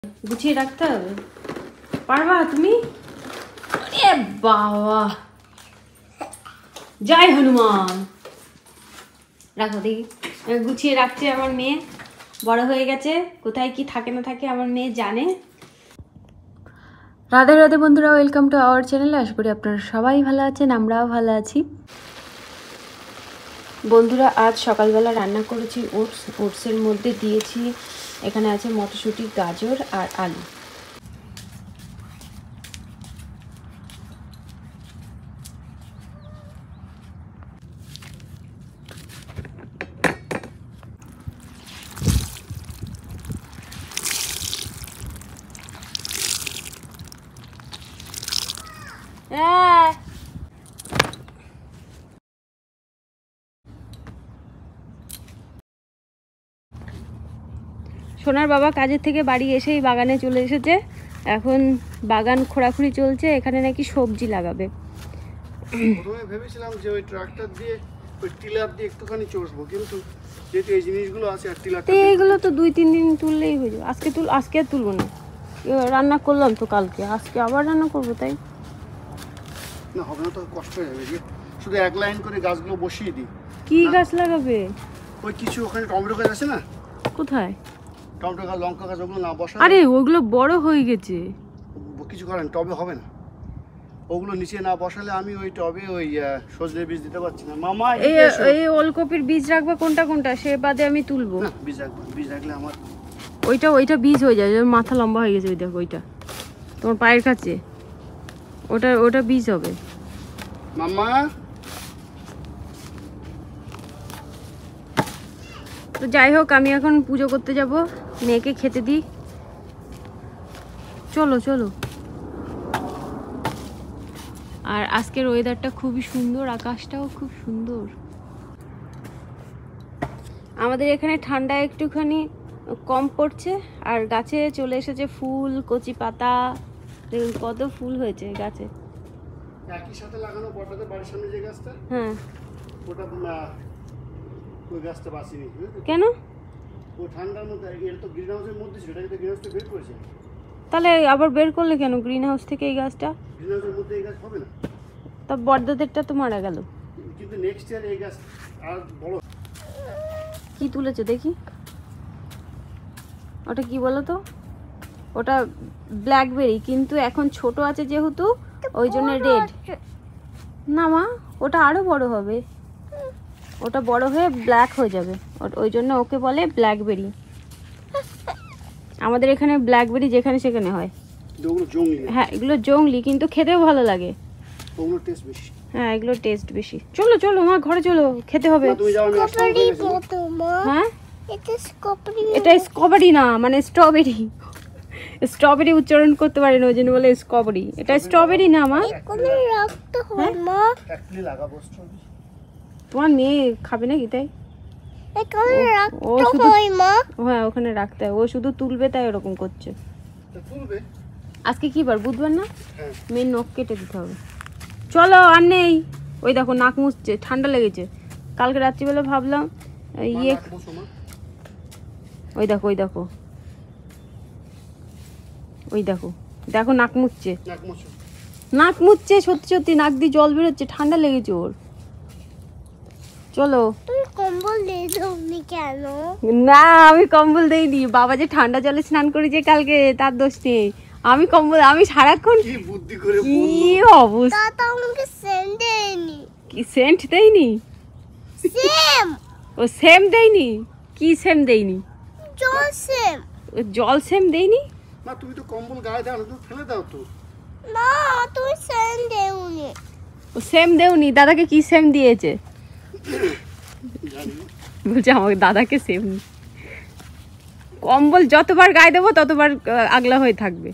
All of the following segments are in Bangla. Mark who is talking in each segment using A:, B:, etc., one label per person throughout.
A: গুছিয়ে রাখতে হবে। পারবা তুমি? আরে বাবা, জয় হনুমান। রাখো দেখি। গুছিয়ে রাখছে আমার মেয়ে, বড় হয়ে গেছে, কোথায় কি থাকে না থাকে আমার মেয়ে জানে। রাধে রাধে বন্ধুরা, ওয়েলকাম টু আওয়ার চ্যানেল। আশা করি আপনারা সবাই ভালো আছেন, আমরাও ভালো আছি। বন্ধুরা, আজ সকালবেলা রান্না করেছি ওটসের মধ্যে দিয়েছি, এখানে আছে মটরশুঁটি, গাজর আর আলু। সোনার বাবা কাজের থেকে বাড়ি এসেই বাগানে চলে এসেছে। এখন বাগান খোঁড়াখুড়ি চলছে, এখানে নাকি সবজি লাগাবে।
B: প্রথমে ভেবেছিলাম যে ওই ট্রাক্টর দিয়ে ওই টিলার দিয়ে একটুখানি চষবো, কিন্তু যেহেতু এই জিনিসগুলো আছে আর টিলারটা
A: এইগুলো তো 2-3 দিন তুললেই হয়ে যাবে। আজকে আর তুলবো না, রান্না করলাম তো কালকে, আজকে আবার রান্না করবো। তাই
B: না হবে না, তো কষ্ট হয়ে যাবে। যে শুধু এক লাইন করে গাছগুলো বসিয়ে দিই।
A: কি গাছ লাগাবে?
B: ওই কিছু ওখানে টমেটো গাছ আছে না?
A: কোথায়?
B: টমেটো গাছ, লঙ্কা গাছ, ওগুলো না বসা।
A: আরে ওগুলো বড় হয়ে গেছে,
B: কিছু করেন, টবে হবে না। ওগুলো নিচে না বসালে আমি ওই টবে ওই সজনে বীজ দিতে পারছি না। মামা
A: এই ওলকপির বীজ রাখবা কোনটা কোনটা, সে বাদে আমি তুলবো।
B: না, বীজ রাখলে আমার
A: ওইটা বীজ হয়ে যায়, মাথা লম্বা হয়ে গেছে। ওই দেখো, ওইটা তোমার পায়ের কাছে, ওটা বীজ হবে।
B: মামা
A: তো যাই হোক, আমি এখন পুজো করতে যাব, মেয়েকে খেতে দিই। চলো চলো। আর আজকের ওয়েদারটা খুবই সুন্দর, আকাশটাও খুব সুন্দর। আমাদের এখানে ঠান্ডা একটুখানি কম পড়ছে, আর গাছে চলে এসেছে ফুল, কচি পাতা। দেখুন কত ফুল হয়েছে গাছে।
B: একই সাথে লাগানো বড়টাতে বাড়ির সামনে যে গাছটা,
A: হ্যাঁ,
B: ওটা ওই গাছটা বাঁচিনি।
A: কেন?
B: ও ঠান্ডার মধ্যে, এর তো গ্রিন হাউসের মধ্যে ছিল, এটা কিন্তু গ্রিন হাউস থেকে বের করেছে।
A: তাহলে আবার বের করলে কেন গ্রিন হাউস থেকে এই গাছটা?
B: গ্রিন হাউসের মধ্যে এই গাছ হবে না।
A: তা বড়দাদেরটা তো মারা গেল।
B: কিন্তু নেক্সট ইয়ার এই গাছ আর বড়।
A: কি তুলেছে দেখি, ওটা কি বলো তো? ওটা ব্ল্যাকবেরি, কিন্তু এখন ছোট আছে যেহেতু ওই জন্য রেড। না মা, ওটা আরো বড় হবে, ওটা বড় হয়ে ব্ল্যাক হয়ে যাবে, ওই জন্য ওকে বলে ব্ল্যাকবেরি। আমাদের এখানে ব্ল্যাকবেরি যেখানে সেখানে হয়। হ্যাঁ, এগুলো জংলি, কিন্তু খেতেও ভালো লাগে। হ্যাঁ, এগুলো টেস্ট বেশি। চলো চলো মা, ঘরে চলো, খেতে হবে। হ্যাঁ, এটা স্ট্রবেরি না, মানে স্ট্রবেরি। স্ট্রবেরি উচ্চারণ করতে পারে না, ওই জন্য বলে স্ট্রবেরি। এটা স্ট্রবেরি না মা। তোমার মেয়ে খাবে নাকি? তাই ও শুধু, হ্যাঁ ওখানে রাখতে হয়, ও শুধু তুলবে তাই ওরকম করছে। আজকে কি বার? বুধবার না? মেয়ের নখ কেটে দিতে হবে। চলো, আর নেই। ওই দেখো নাক মুছছে, ঠান্ডা লেগেছে। কালকে রাত্রিবেলা ভাবলাম ইয়ে, ওই দেখো ওই দেখো ওই দেখো দেখো নাক মুছছে, নাক মুছছে, সত্যি সত্যি নাক দিয়ে জল বেরোচ্ছে, ঠান্ডা লেগেছে ওর। চলো।
C: কম্বল দিয়ে দাওনি কেন?
A: না, আমি কম্বল দেইনি, বাবা যে ঠান্ডা জলে স্নান করেছে কালকে, তার দোষ নেই। আমি কম্বল, আমি সারাক্ষণ
B: কি বুদ্ধি করে
A: কি অবস্থা।
C: তা আমাকে সেন্ট দেয়নি।
A: কি সেন্ট দেয়নি?
C: সেম
A: ও সেম দেয়নি? কি সেম দেয়নি?
C: জল সেম।
A: ও জল সেম দেয়নি?
B: মা তুমি তো কম্বল গায়ে দাও না, তুমি ফেলে দাও তো।
C: না, তুমি সেন্ট দেওনি।
A: ও সেম দেওনি, দাদাকে কি সেম দিয়েছে? বলছে আমাকে দাদাকে সেম। কম্বল যতবার গায়ে দেবো ততবার আগলা হয়ে থাকবে।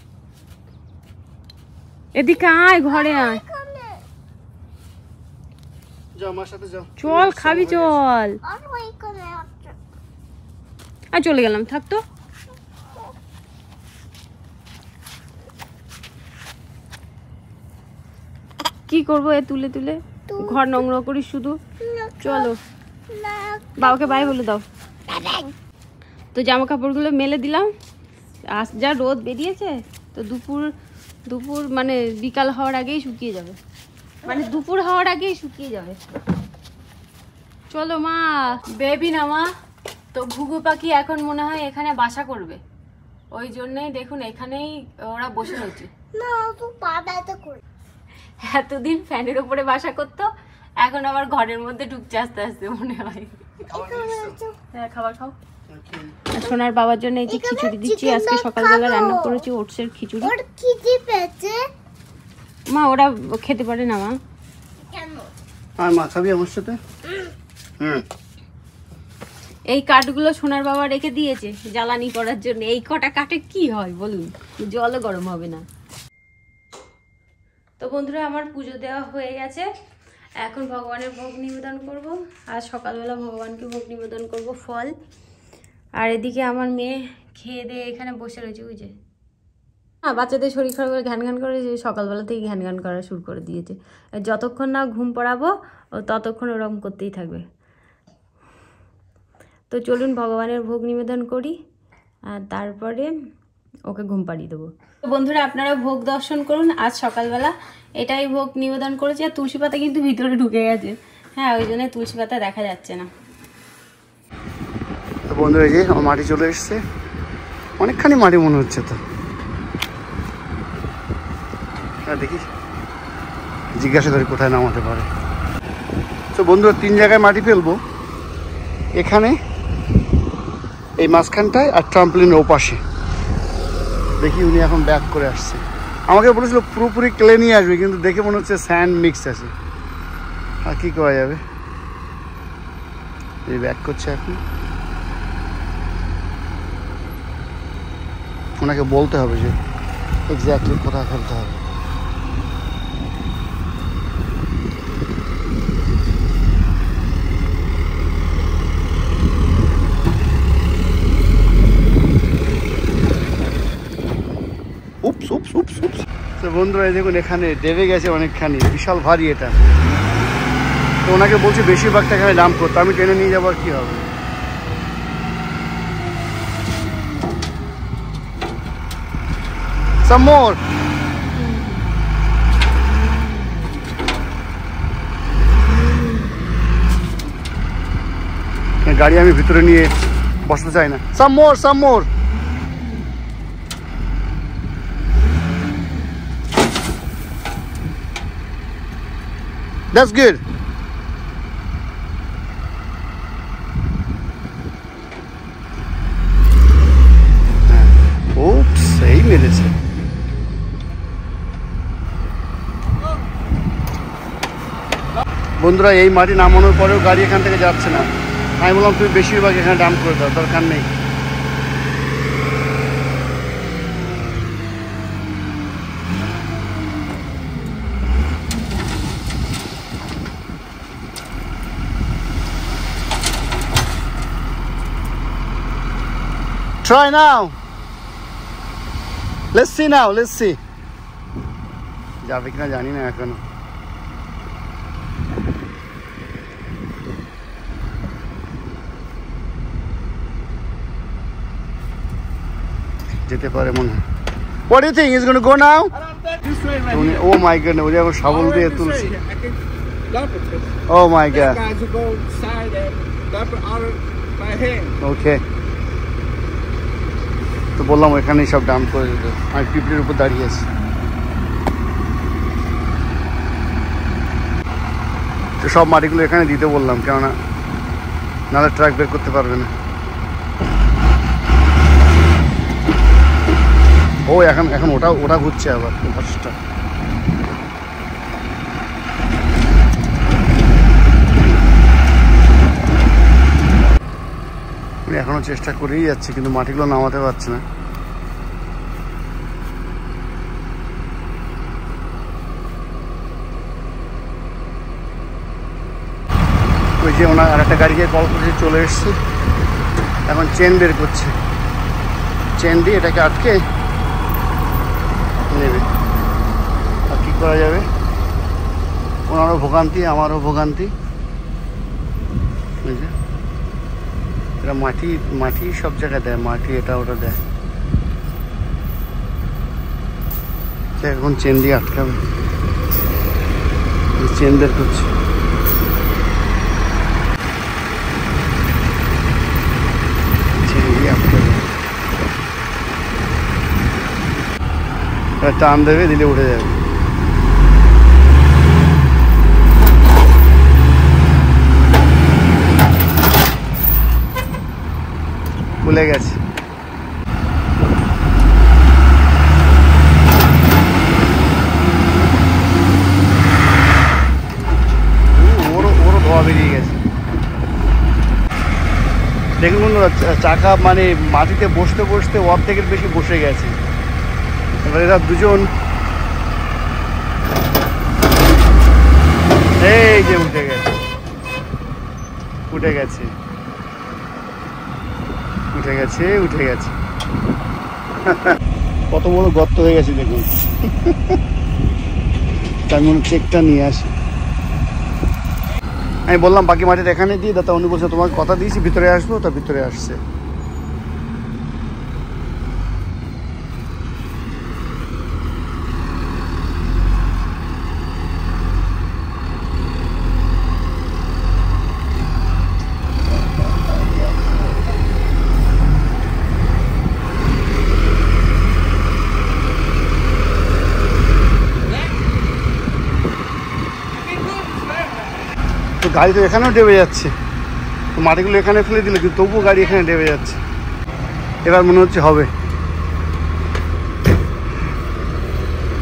A: এদিকে আয়, ঘরে আয়,
B: যাও আমার সাথে যাও।
A: চল খাবি, চল।
C: আর ওইখানে আছে।
A: আর চলে গেলাম, থাকতো। কি করবো এ তুলে তুলে, ঘর নোংরা করি শুধু। চলো, বাবাকে বাই বলে দাও। তো জামা কাপড়গুলো মেলে দিলাম, আজ যা রোদ বেরিয়েছে তো দুপুর মানে বিকাল হওয়ার আগেই শুকিয়ে যাবে, মানে দুপুর হওয়ার আগেই শুকিয়ে যাবে। চলো মা, বেবি না মা, তো ঘুঘু পাখি এখন মনে হয় এখানে বাসা করবে, ওই জন্যই দেখুন এখানেই ওরা বসে রয়েছে।
C: না তো পা ব্যথা করে।
A: এতদিন ফ্যানের উপরে বাসা করতো, এখন আবার ঘরের মধ্যে ঢুকছে আস্তে আস্তে মনে হয়। হ্যাঁ খাবার খাও। সোনার বাবার জন্য এই যে খিচুড়ি দিচ্ছি, আজকে সকালবেলা রান্না করেছি ওটসের খিচুড়ি।
C: ওর খিদে পেয়েছে
A: মা ওরা খেতে পারে না মা।
C: কেন?
B: আর মা খাবি আমার সাথে?
A: এই কাঠগুলো সোনার বাবা রেখে দিয়েছে জ্বালানি করার জন্য। এই কটা কাঠে কি হয় বলুন, জলও গরম হবে না। তো বন্ধুরা আমার পুজো দেওয়া হয়ে গেছে, এখন ভগবানের ভোগ নিবেদন করব। আজ সকালবেলা ভগবানকে ভোগ নিবেদন করব ফল। আর এদিকে আমার মেয়ে খেয়ে দিয়ে এখানে বসে রয়েছে, ওই যে বাচ্চাদের শরীর খারাপ করে ঘ্যান ঘ্যান করে, সকালবেলা থেকে ঘ্যান ঘ্যান করা শুরু করে দিয়েছে। যতক্ষণ না ঘুম পড়াবো ততক্ষণ ওরকম করতেই থাকবে। তো চলুন ভগবানের ভোগ নিবেদন করি আর তারপরে ওকে ঘুম পাড়িয়ে দেবো। বন্ধুরা আপনারা ভোগ দর্শন করুন। আজ সকালবেলা এটাই ভোগ নিবেদন করেছি। আর তুলসী পাতা কিন্তু ভিতরে ঢুকে গেছে, হ্যাঁ ওই জন্য তুলসী পাতা দেখা যাচ্ছে না।
B: তো বন্ধুরা এই যে আমার মাটি চলে এসছে, অনেকখানি মাটি মনে হচ্ছে। তো হ্যাঁ দেখি জিজ্ঞাসা করি কোথায় নামাতে পারে। তো বন্ধুরা 3 জায়গায় মাটি ফেলবো, এখানে এই মাঝখানটায় আর ট্রাম্পলিনের ওপাশে। দেখি উনি এখন ব্যাক করে আসছে, আমাকে বলেছিল পুরোপুরি ক্লে নিয়ে আসবে, কিন্তু দেখে মনে হচ্ছে স্যান্ড মিক্স আছে। আর কি করা যাবে, এই ব্যাক করছে এখন। ওনাকে বলতে হবে যে এক্স্যাক্টলি কোথায় ফেলতে হবে। উপস উপস উপস উপস। তো বন্ধুরা এই দেখুন এখানে দেবে গেছে অনেকখানি, বিশাল ভারী এটা। তো ওনাকে বলছি বেশিরভাগটা এখানে ডাম্প করতে, আমি টেনে নিয়ে যাবো আর কি হবে। Some more. গাড়ি আমি ভিতরে নিয়ে বসতে চাই না। Some more, some more. That's good. Oops, এই মেরেছে। বন্ধুরা এই মাটি নামানোর পরেও গাড়ি এখান থেকে যাচ্ছে না। আমি বললাম তুমি বেশিরভাগ এখানে ডাম্প করে দাও, দরকার নেই। Try now. Let's see now, let's see. যাবে কিনা জানি না এখনো। যেতে পারে মনে হয়। What do you think? Is going to go now? Oh my goodness, উনি এখন শাবল দিয়ে তুলছে। Oh my God. Okay. তো বললাম এখানেই সব ডাম্প করে দিতে, আমি পিঁপড়ের উপর দাঁড়িয়ে আছি। তো সব মাটিগুলো এখানে দিতে বললাম, কেননা নাহলে ট্রাক বের করতে পারবে না। ও এখন ওটা ঘুরছে আবার বাসটা। এখনো চেষ্টা করেই যাচ্ছে, কিন্তু মাটিগুলো নামাতে পারছে না। ওই যে ওনার আর একটা গাড়িকে কল করে চলে এসছে, এখন চেন বের করছে, চেন দিয়ে এটাকে আটকে নেবে। আর কি করা যাবে, ওনারও ভোগান্তি আমারও ভোগান্তি। বুঝলে, এরা মাটি সব জায়গায় দেয়, মাটি এটা ওটা দেয়। এখন চেন দিয়ে আটকাবে, চেন বের করছে। চেন দিয়ে আটকাবে, টান দেবে, দিলে উঠে যাবে। খুলে গেছে। ওরও ধোয়া বেরিয়ে গেছে। দেখুন বন্ধুরা, চাকা মানে মাটিতে বসতে বসতে অর্ধেকের বেশি বসে গেছে। এবার এরা দুজন এই যে উঠে গেছে, উঠে গেছে, উঠে গেছে, উঠে গেছে। কত বড় গর্ত হয়ে গেছে দেখুন। তাই মনে চেকটা নিয়ে আসি। আমি বললাম বাকি মাটিটা এখানে দিয়ে দাদা, উনি বলছে তোমাকে কথা দিয়েছি ভিতরে আসবো, তা ভিতরে আসছে। তো গাড়ি তো এখানেও ডেবে যাচ্ছে, তো মাটিগুলো এখানে ফেলে দিল, কিন্তু তবুও গাড়ি এখানে ডেবে যাচ্ছে। এবার মনে হচ্ছে হবে।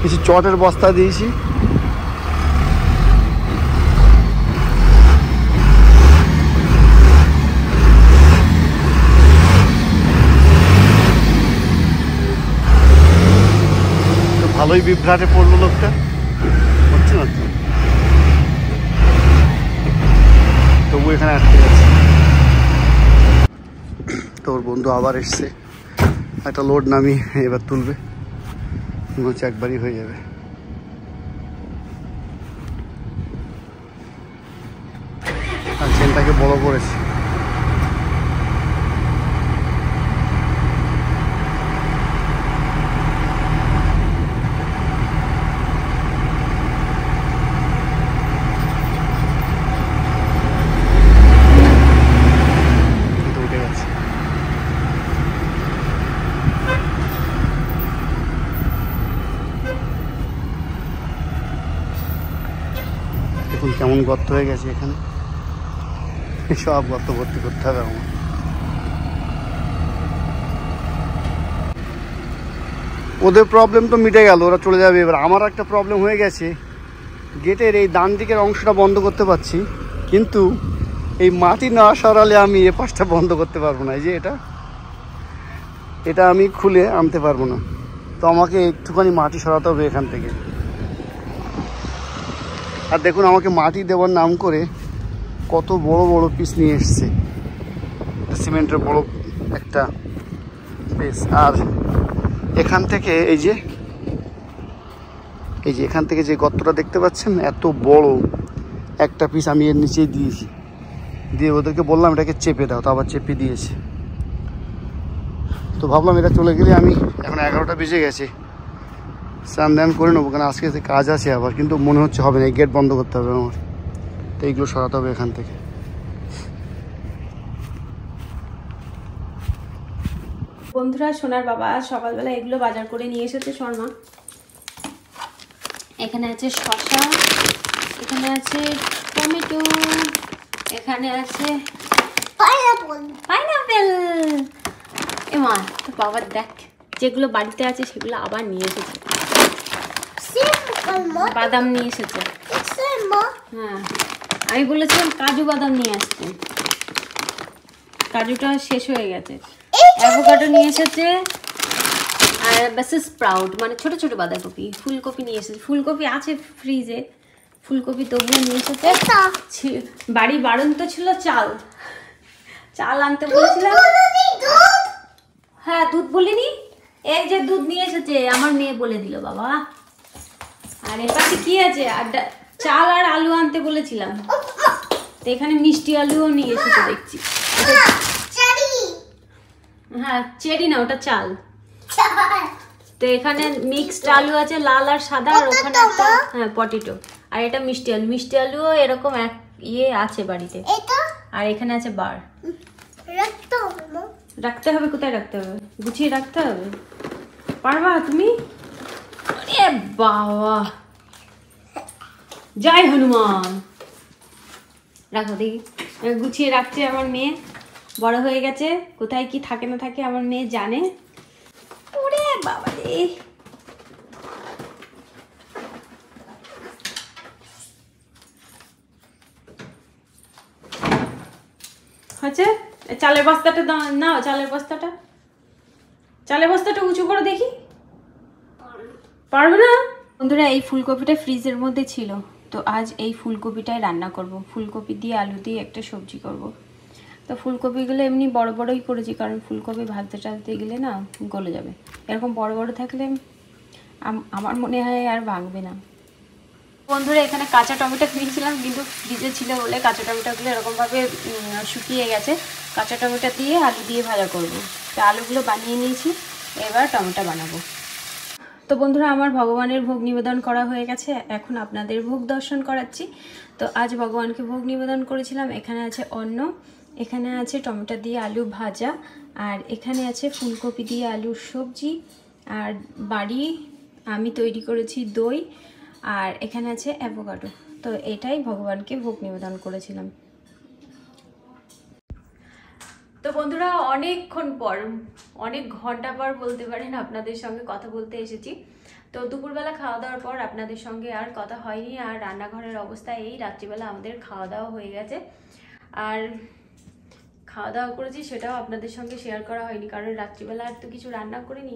B: কিছু চটের বস্তা দিয়েছি, তো ভালোই বিভ্রাটে পড়লো লোকটা, হচ্ছে না তো, তবু এখানে আটকে যাচ্ছে। তো ওর বন্ধু আবার এসছে, একটা লোড নামিয়ে এবার তুলবে, মনে হচ্ছে একবারই হয়ে যাবে। আর চেনটাকে বড় করেছে। দেখুন কেমন গর্ত হয়ে গেছে এখানে, সব গর্ত ভর্তি করতে হবে আমার। ওদের প্রবলেম তো মিটে গেল, ওরা চলে যাবে। এবার আমার একটা প্রবলেম হয়ে গেছে, গেটের এই ডান দিকের অংশটা বন্ধ করতে পারছি, কিন্তু এই মাটি না সরালে আমি এ পাশটা বন্ধ করতে পারবো না। এই যে এটা আমি খুলে আনতে পারবো না, তো আমাকে একটুখানি মাটি সরাতে হবে এখান থেকে। আর দেখুন আমাকে মাটি দেওয়ার নাম করে কত বড় বড় পিস নিয়ে এসছে, সিমেন্টের বড় একটা পিস। আর এখান থেকে এই যে এখান থেকে যে গর্তটা দেখতে পাচ্ছেন, এত বড় একটা পিস আমি এর নিচেই দিয়েছি, দিয়ে ওদেরকে বললাম এটাকে চেপে দাও, তো আবার চেপে দিয়েছে। তো ভাবলাম এটা চলে গেলে, আমি এখন 11টা বেজে গেছে, স্নান দান করে নেবো, কারণ আজকে কাজ আছে আবার, কিন্তু মনে হচ্ছে হবে না, এই গেট বন্ধ করতে হবে আমার, তো এইগুলো সরাতে হবে এখান থেকে।
A: বন্ধুরা, সোনার বাবা সকালবেলা এগুলো বাজার করে নিয়ে এসেছে শর্মা। এখানে আছে শসা, এখানে আছে টমেটো, এখানে আছে পাইনাপেল। এমা তো বাবা দেখ, যেগুলো বাড়িতে আছে সেগুলো আবার নিয়ে এসেছে। বাদাম নিয়ে এসেছে। হ্যাঁ, আমি বলেছিলাম কাজু বাদাম নিয়ে আসতে, কাজুটা শেষ হয়ে গেছে। অ্যাভোকাডো নিয়ে এসেছে, আর বাসে স্প্রাউট মানে ছোট ছোট বাঁধাকপি। ফুলকপি নিয়ে এসেছে, ফুলকপি আছে ফ্রিজে, ফুলকপি তবুও নিয়ে এসেছে। বাড়ি বাড়ন্ত ছিল চাল আনতে বলেছিলাম। হ্যাঁ, দুধ বলিনি, এই যে দুধ নিয়ে এসেছে, আমার মেয়ে বলে দিল বাবা। আর এর পাশে কি আছে, আর চাল আর আলু আনতে বলেছিলাম, তো এখানে মিষ্টি আলুও নিয়ে এসেছে দেখছি। হ্যাঁ, চেরি না, ওটা চাল। তো এখানে মিক্সড আলু আছে, লাল আর সাদা, আর ওখানে একটা হ্যাঁ পটেটো, আর এটা মিষ্টি আলু। মিষ্টি আলুও এরকম এক ইয়ে আছে বাড়িতে। আর এখানে আছে বার। রাখতে হবে, কোথায় রাখতে হবে? গুছিয়ে রাখতে হবে। পারবা তুমি? আরে বাবা, জয় হনুমান। রাখো দেখি। গুছিয়ে রাখছে আমার মেয়ে, বড় হয়ে গেছে, কোথায় কি থাকে না থাকে আমার মেয়ে জানে। ওরে বাবা রে, হচ্ছে চালের বস্তাটা নাও, চালের বস্তাটা উঁচু করে দেখি। পারবে না? বন্ধুরা, এই ফুলকপিটা ফ্রিজের মধ্যে ছিল, তো আজ এই ফুলকপিটাই রান্না করব। ফুলকপি দিয়ে আলু দিয়ে একটা সবজি করব। তো ফুলকপিগুলো এমনি বড় বড়ই করেছি, কারণ ফুলকপি ভাজতে টাজতে গেলে না গলে যাবে। এরকম বড় বড় থাকলে আমার মনে হয় আর ভাঙবে না। বন্ধুরা, এখানে কাঁচা টমেটো কিনেছিলাম, কিন্তু ফ্রিজে ছিল বলে কাঁচা টমেটোগুলো এরকমভাবে শুকিয়ে গেছে। কাঁচা টমেটো দিয়ে আলু দিয়ে ভাজা করব। তো আলুগুলো বানিয়ে নিয়েছি, এবার টমেটো বানাবো। তো বন্ধুরা, আমার ভগবানের ভোগ নিবেদন করা হয়ে গেছে, এখন আপনাদের ভোগ দর্শন করাচ্ছি। তো আজ ভগবানকে ভোগ নিবেদন করেছিলাম। এখানে আছে অন্ন, এখানে আছে টমেটো দিয়ে আলু ভাজা, আর এখানে আছে ফুলকপি দিয়ে আলুর সবজি, আর বাড়ি আমি তৈরি করেছি দই, আর এখানে আছে অ্যাভোকাডো। তো এটাই ভগবানকে ভোগ নিবেদন করেছিলাম। তো বন্ধুরা, অনেকক্ষণ পর, অনেক ঘন্টা পর বলতে পারেন, আপনাদের সঙ্গে কথা বলতে এসেছি। তো দুপুরবেলা খাওয়া দাওয়ার পর আপনাদের সঙ্গে আর কথা হয়নি। আর রান্নাঘরের অবস্থা এই, রাত্রিবেলা আমাদের খাওয়া দাওয়া হয়ে গেছে, আর খাওয়া দাওয়া করেছি সেটাও আপনাদের সঙ্গে শেয়ার করা হয়নি, কারণ রাত্রিবেলা আর তো কিছু রান্না করিনি।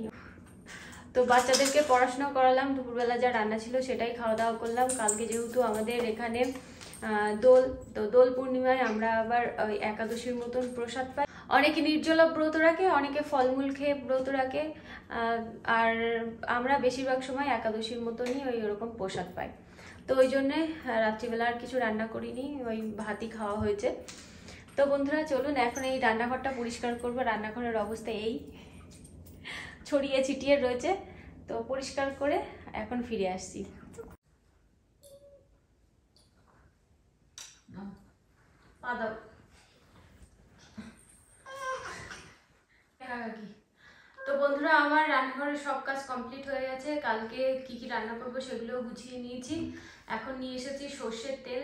A: তো বাচ্চাদেরকে পড়াশোনা করালাম, দুপুরবেলা যা রান্না ছিল সেটাই খাওয়া দাওয়া করলাম। কালকে যেহেতু আমাদের এখানে দোল, তো দোল পূর্ণিমায় আমরা আবার ওই একাদশীর মতন প্রসাদ পাই। অনেকে নির্জলা ব্রত রাখে, অনেকে ফলমূল খেয়ে ব্রত রাখে, আর আমরা বেশিরভাগ সময় একাদশীর মতনই ওই ওরকম প্রসাদ পাই। তো ওই জন্যে রাত্রিবেলা আর কিছু রান্না করিনি, ওই ভাতই খাওয়া হয়েছে। তো বন্ধুরা, চলুন এখন এই রান্নাঘরটা পরিষ্কার করবো। রান্নাঘরের অবস্থা এই, ছড়িয়ে ছিটিয়ে রয়েছে, তো পরিষ্কার করে এখন ফিরে আসছি। তো বন্ধুরা, আমার রান্নাঘরের সব কাজ কমপ্লিট হয়ে গেছে। কালকে কি কি রান্না করবো সেগুলো গুছিয়ে নিয়েছি। এখন নিয়ে এসেছি সর্ষের তেল।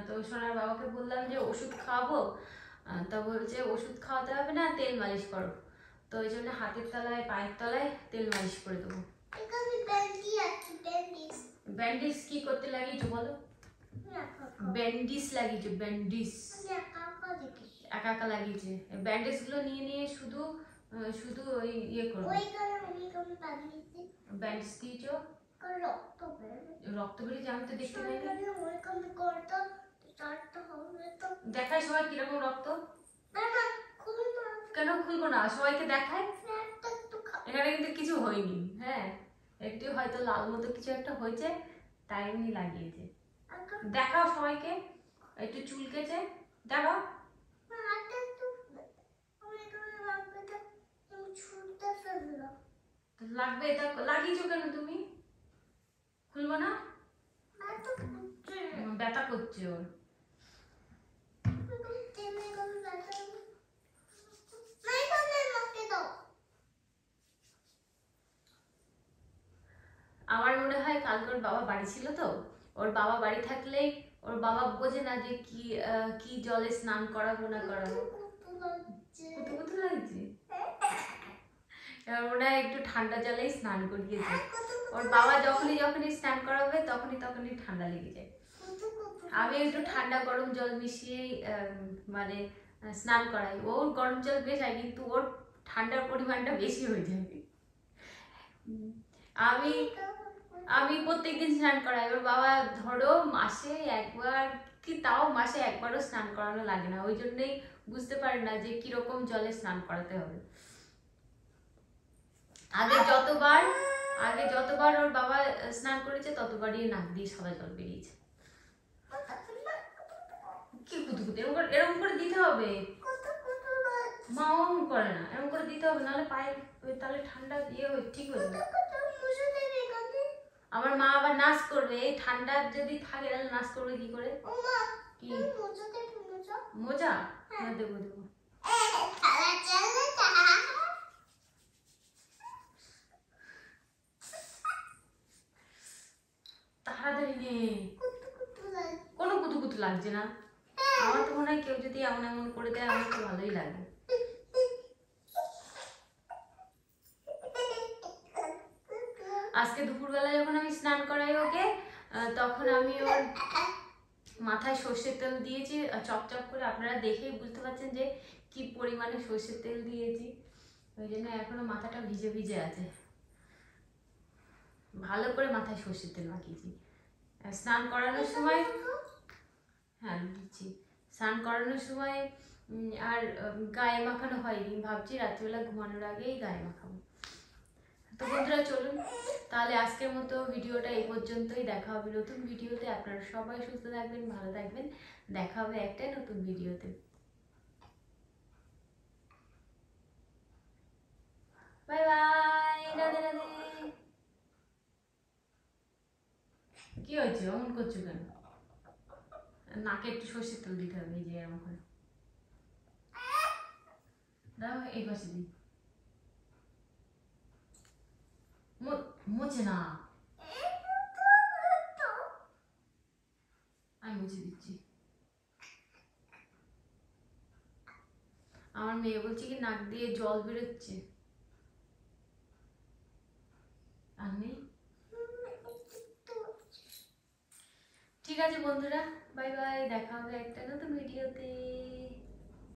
A: তো সোনার বাবাকে বললাম যে ওষুধ খাওয়াবো, তা বলছে ওষুধ খাওয়াতে হবে না, তেল মালিশ করো। তো ওই জন্য হাতের তলায় পায়ের তলায় তেল মালিশ করে দেবো। ব্যান্ডেজ কি করতে লাগিয়েছো বলো? ব্যান্ডিস লাগিয়েছো, ব্যান্ডিস একা একা লাগিয়েছে। ব্যান্ডেজ গুলো নিয়ে নিয়ে শুধু শুধু ওই ইয়ে করো, ব্যান্ডেজ দিয়েছো, রক্ত বেরিয়েছে। আমি তো দেখতে পাইনি। দেখায় সবাই কিরকম রক্ত? কেন খুলবো না, সবাইকে দেখায়। এখানে কিন্তু কিছু হয়নি, হ্যাঁ, একটু হয়তো লাল মতো কিছু একটা হয়েছে, তাই এমনি লাগিয়েছে। দেখাও সবাইকে, একটু চুলকেছে, দেখাও। লাগবে, এটা লাগিয়েছো কেন তুমি? খুলবো না, ব্যথা করছে ওর। আমার মনে হয় কালকে ওর বাবা বাড়ি ছিল, তো ওর বাবা বাড়ি থাকলেই ওর বাবা বোঝে না যে কি কি জলে স্নান করাবো না করাবো। কুতু লাগছে, এবার মনে হয় একটু ঠান্ডা জলেই স্নান করিয়েছে। ওর বাবা যখনই স্নান করাবে তখনই ঠান্ডা লেগে যায়। আমি একটু ঠান্ডা গরম জল মিশিয়েই মানে স্নান করাই। ওর গরম জল বেশ হয়, কিন্তু ওর ঠান্ডার পরিমাণটা বেশি হয়ে যাবে। আমি প্রত্যেকদিন স্নান করাই। ওর বাবা ধরো মাসে একবার, কি তাও মাসে একবারও স্নান করানো লাগে না, ওই জন্যই বুঝতে পারে না যে কিরকম জলে স্নান করাতে হবে। আগে যতবার ওর বাবা স্নান করেছে ততবারই নাক দিয়ে সাদা জল বেরিয়েছে। কি কুতুকুতু এরকম করে দিতে হবে। মা অমন করে না, এমন করে দিতে হবে, নাহলে পায়ে তাহলে ঠান্ডা ইয়ে হয়ে ঠিক হয়ে যাবে। আমার মা আবার নাচ করবে, এই ঠান্ডা যদি থাকে তাহলে নাচ করবে কি করে? কি মোজা? হ্যাঁ দেবো দেবো। তাড়াতাড়ি নে, কোনো কুতু কুতু লাগছে না। আমার তো মনে হয় কেউ যদি এমন এমন করে দেয় আমার তো ভালোই লাগে। আজকে দুপুরবেলা যখন আমি স্নান করাই ওকে, তখন আমি ওর মাথায় সর্ষের তেল দিয়েছি চপচপ করে। আপনারা দেখেই বুঝতে পারছেন যে কি পরিমাণে সর্ষের তেল দিয়েছি, ওই জন্য এখনো মাথাটা ভিজে ভিজে আছে। ভালো করে মাথায় সর্ষের তেল মাখিয়েছি। স্নান করানোর সময়, হ্যাঁ দিচ্ছি, স্নান করানোর সময় আর গায়ে মাখানো হয়নি, ভাবছি রাত্রিবেলা ঘুমানোর আগেই গায়ে মাখাবো। তো বন্ধুরা চলুন তাহলে আজকের মতো ভিডিওটা এই পর্যন্তই। দেখা হবে নতুন ভিডিওতে। আপনারা সবাই সুস্থ থাকবেন, ভালো থাকবেন। দেখা হবে একটা নতুন ভিডিওতে। Bye bye, Radhe Radhe. কি হয়েছে, অমন করছো কেন? নাকে একটু সর্ষের তেল দিতে হবে, এই যে এরকম করে দাও, এই পাশে দিই। মোছে না, আমি মুছে দিচ্ছি। আমার মেয়ে বলছে কি নাক দিয়ে জল বেরোচ্ছে। আর নেই। ঠিক আছে বন্ধুরা, বাই বাই, দেখা হবে একটা নতুন ভিডিওতে।